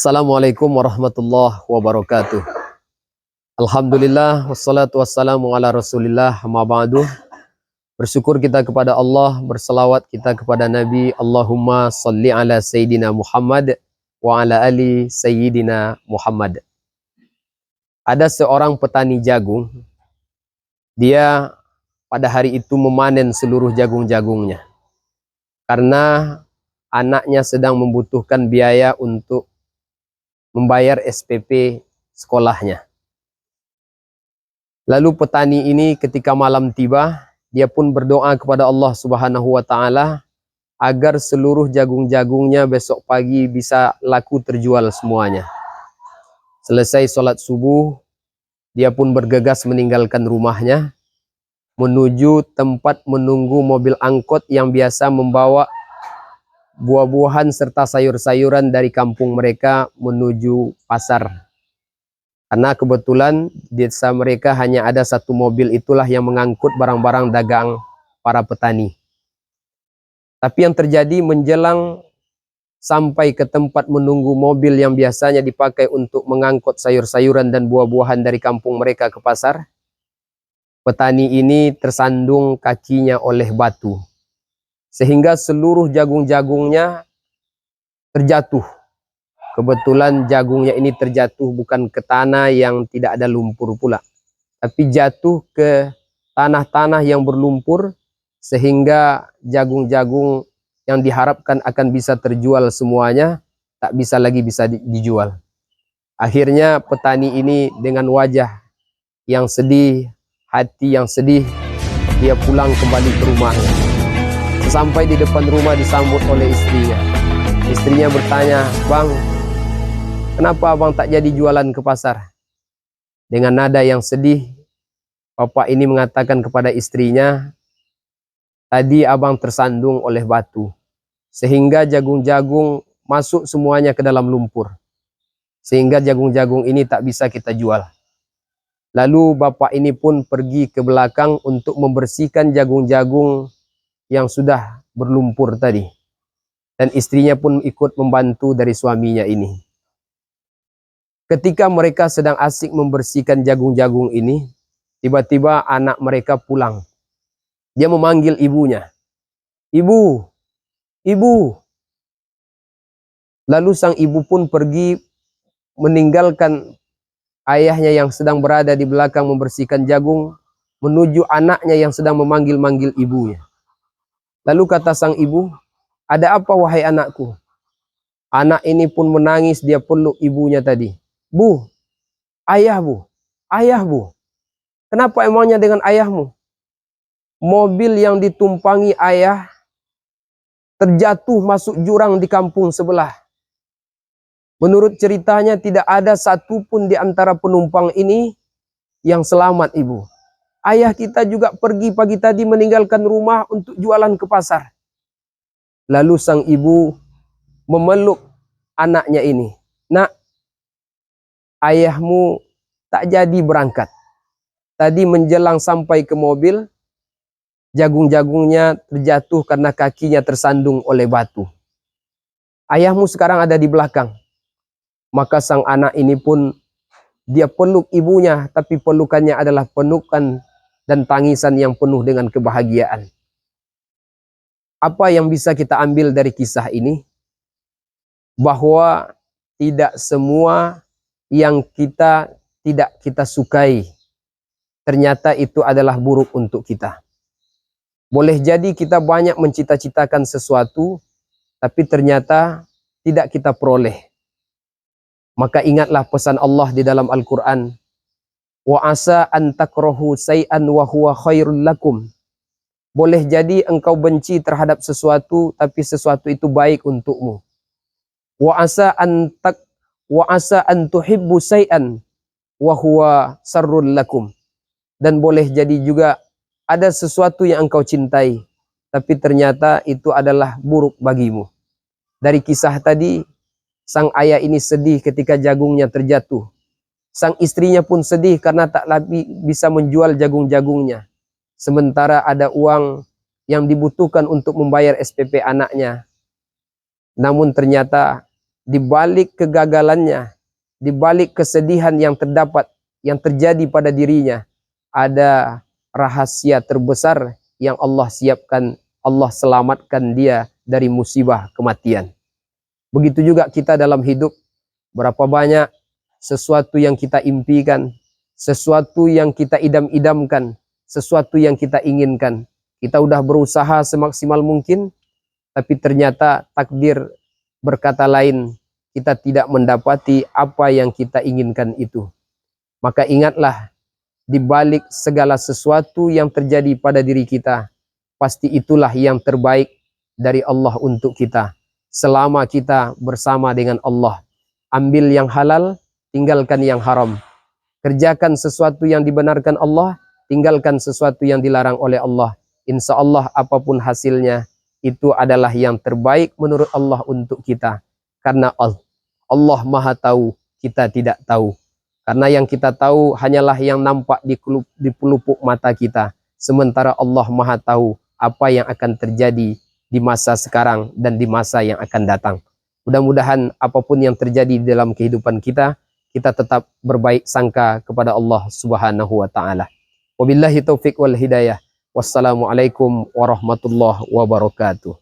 Assalamualaikum warahmatullahi wabarakatuh. Alhamdulillah wassalatu wassalamu ala rasulillah amma ba'du. Bersyukur kita kepada Allah, berselawat kita kepada Nabi. Allahumma salli ala Sayyidina Muhammad wa ala ali Sayyidina Muhammad. Ada seorang petani jagung. Dia pada hari itu memanen seluruh jagung-jagungnya. Karena anaknya sedang membutuhkan biaya untuk membayar SPP sekolahnya. Lalu petani ini ketika malam tiba, dia pun berdoa kepada Allah Subhanahu wa taala agar seluruh jagung-jagungnya besok pagi bisa laku terjual semuanya. Selesai sholat subuh, dia pun bergegas meninggalkan rumahnya menuju tempat menunggu mobil angkot yang biasa membawa buah-buahan serta sayur-sayuran dari kampung mereka menuju pasar. Karena kebetulan di desa mereka hanya ada satu mobil, itulah yang mengangkut barang-barang dagang para petani. Tapi yang terjadi menjelang sampai ke tempat menunggu mobil yang biasanya dipakai untuk mengangkut sayur-sayuran dan buah-buahan dari kampung mereka ke pasar, petani ini tersandung kakinya oleh batu. Sehingga seluruh jagung-jagungnya terjatuh. Kebetulan jagungnya ini terjatuh bukan ke tanah yang tidak ada lumpur pula, tapi jatuh ke tanah-tanah yang berlumpur, sehingga jagung-jagung yang diharapkan akan bisa terjual semuanya tak bisa lagi dijual. Akhirnya petani ini dengan wajah yang sedih, hati yang sedih, dia pulang kembali ke rumahnya. Sampai di depan rumah disambut oleh istrinya. Istrinya bertanya, "Bang, kenapa abang tak jadi jualan ke pasar?" Dengan nada yang sedih, bapak ini mengatakan kepada istrinya, "Tadi abang tersandung oleh batu, sehingga jagung-jagung masuk semuanya ke dalam lumpur. Sehingga jagung-jagung ini tak bisa kita jual." Lalu bapak ini pun pergi ke belakang untuk membersihkan jagung-jagung yang sudah berlumpur tadi. Dan istrinya pun ikut membantu dari suaminya ini. Ketika mereka sedang asik membersihkan jagung-jagung ini, tiba-tiba anak mereka pulang. Dia memanggil ibunya. "Ibu, ibu." Lalu sang ibu pun pergi meninggalkan ayahnya yang sedang berada di belakang membersihkan jagung, menuju anaknya yang sedang memanggil-manggil ibunya. Lalu kata sang ibu, "Ada apa wahai anakku?" Anak ini pun menangis, dia peluk ibunya tadi. "Bu, ayah bu, ayah bu. Kenapa emangnya dengan ayahmu? Mobil yang ditumpangi ayah terjatuh masuk jurang di kampung sebelah. Menurut ceritanya tidak ada satupun di antara penumpang ini yang selamat ibu. Ayah kita juga pergi pagi tadi meninggalkan rumah untuk jualan ke pasar." Lalu sang ibu memeluk anaknya ini. "Nak, ayahmu tak jadi berangkat. Tadi menjelang sampai ke mobil, jagung-jagungnya terjatuh karena kakinya tersandung oleh batu. Ayahmu sekarang ada di belakang." Maka sang anak ini pun dia peluk ibunya, tapi pelukannya adalah pelukan dan tangisan yang penuh dengan kebahagiaan. Apa yang bisa kita ambil dari kisah ini? Bahwa tidak semua yang tidak kita sukai ternyata itu adalah buruk untuk kita. Boleh jadi kita banyak mencita-citakan sesuatu, tapi ternyata tidak kita peroleh. Maka ingatlah pesan Allah di dalam Al-Quran. "Wa asa an takrahu say'an wa huwa khairul lakum." Boleh jadi engkau benci terhadap sesuatu, tapi sesuatu itu baik untukmu. Wa asa an tuhibbu say'an wa huwa sarrul lakum. Dan boleh jadi juga ada sesuatu yang engkau cintai, tapi ternyata itu adalah buruk bagimu. Dari kisah tadi, sang ayah ini sedih ketika jagungnya terjatuh. Sang istrinya pun sedih karena tak lagi bisa menjual jagung-jagungnya. Sementara ada uang yang dibutuhkan untuk membayar SPP anaknya. Namun ternyata di balik kegagalannya, di balik kesedihan yang terjadi pada dirinya, ada rahasia terbesar yang Allah siapkan. Allah selamatkan dia dari musibah kematian. Begitu juga kita dalam hidup. Berapa banyak sesuatu yang kita impikan, sesuatu yang kita idam-idamkan, sesuatu yang kita inginkan. Kita udah berusaha semaksimal mungkin, tapi ternyata takdir berkata lain. Kita tidak mendapati apa yang kita inginkan itu. Maka ingatlah, di balik segala sesuatu yang terjadi pada diri kita, pasti itulah yang terbaik dari Allah untuk kita. Selama kita bersama dengan Allah, ambil yang halal, tinggalkan yang haram. Kerjakan sesuatu yang dibenarkan Allah, tinggalkan sesuatu yang dilarang oleh Allah. Insya Allah apapun hasilnya, itu adalah yang terbaik menurut Allah untuk kita. Karena Allah Maha tahu, kita tidak tahu. Karena yang kita tahu hanyalah yang nampak di pelupuk mata kita. Sementara Allah Maha tahu apa yang akan terjadi di masa sekarang dan di masa yang akan datang. Mudah-mudahan apapun yang terjadi dalam kehidupan kita, kita tetap berbaik sangka kepada Allah Subhanahu wa taala. Wabillahi taufik wal hidayah. Wassalamualaikum warahmatullahi wabarakatuh.